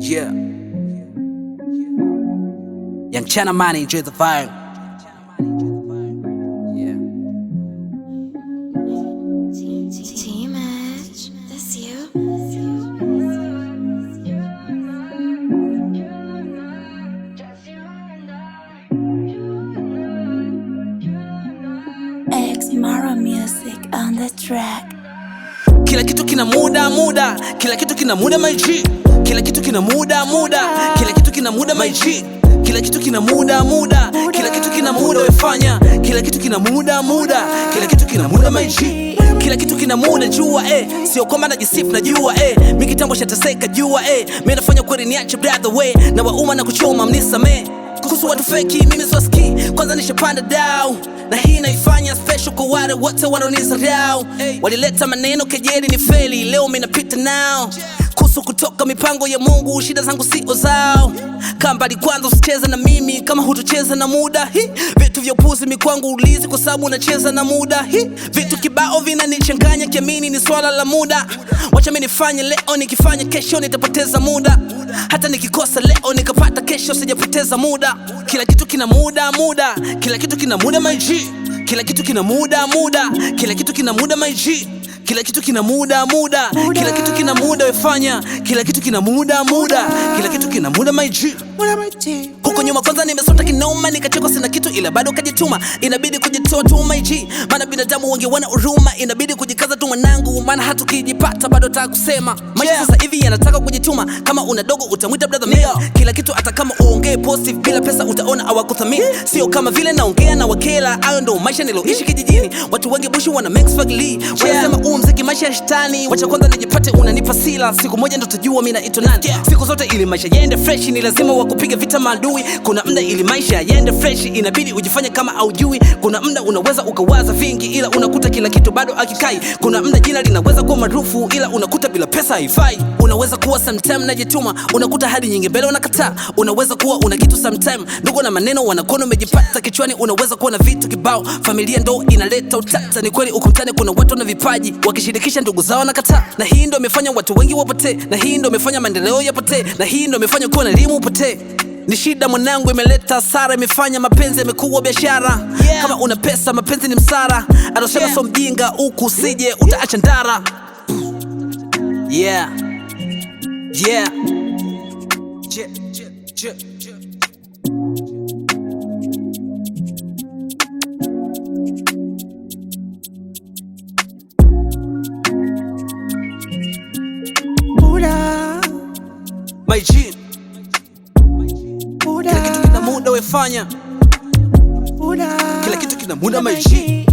Yeah. Young China Money, enjoy the vibe. Yeah. T-Match, that's you. X Mara Music on the track. Kila kitu kina muda, kila kitu kina muda my G. Kila kitu kina muda, kila kitu kina muda my G. Kila kitu kina muda, kila kitu kina muda wefanya. Kila kitu kina muda, kila kitu kina muda my G. Kila kitu kina muda jua sio kwamba najisifu najua mimi kitambo shateseka jua mimi nafanya kweli niache brother way na wauma na kuchoma mnisamee. Kuhusu watu feki mimi swaski kwanza nishapanda down na hii naifanya special kwa wale wote wanaonizarau walileta maneno kejeli ni feli leo mimi napita nao kuhusu kutoka mipango ya Mungu shida zangu sio zao kambali kwanza usicheze na mimi kama hutocheza na muda vitu vya upuzi mikwangu ulizi kwa sababu unacheza na muda vitu kibao vinanichanganya kiamini ni swala la muda wacha mimi nifanye leo nikifanya kesho nitapoteza muda hata nikikosa leo nikapata kesho sijapoteza muda kila kitu kina muda kila kitu kina muda my G kila kitu kina muda kila kitu kina muda my G kila kitu kina muda kila kitu kina muda wefanya kila kitu kina muda kila kitu kina muda my G huko nyuma kwanza nimesota kinoma nikachekwa sina kitu ila bado kajituma inabidi kujitoa tu my G maana binadamu wengi wana huruma inabidi kujikaza tu mwanangu maana hata ukijipata bado nataka kusema maisha sasa hivi yanataka kujituma kama una dogo utamwita brother me kila kitu hata kama uongee positive bila pesa utaona hawakuthamini sio kama vile naongea na wakela hayo ndo maisha niloishi kijijini watu wengi bushi wana make swagly wanasema mziki maisha ya shetani wacha kwanza nijipate unanipa sila siku moja ndo tutajua mimi naitwa nani siku zote ili maisha yaende fresh ni lazima wakupiga vita maadui kuna muda ili maisha yaende fresh inabidi ujifanye kama haujui kuna muda unaweza ukawaza vingi ila unakuta kila kitu bado akikai kuna muda jina linaweza kuwa maarufu ila unakuta bila pesa haifai unaweza kuwa sometime najituma unakuta hadi nyingi mbele unakataa unaweza kuwa una kitu sometime ndugu na maneno wanakuona umejipata kichwani unaweza kuwa na vitu kibao familia ndo inaleta utata ni kweli uko mtani kuna watu na vipaji wakishirikisha ndugu zao nakataa na hii ndo imefanya watu wengi wapotee na hii ndo imefanya maendeleo yapotee na hii ndo imefanya kuwa na elimu upotee ni shida mwanangu imeleta hasara imefanya mapenzi yamekuwa biashara kama una pesa mapenzi ni msara anasema so mjinga huku usije utaacha ndara yeah my G kila kitu kina muda wefanya kila kitu kina muda my G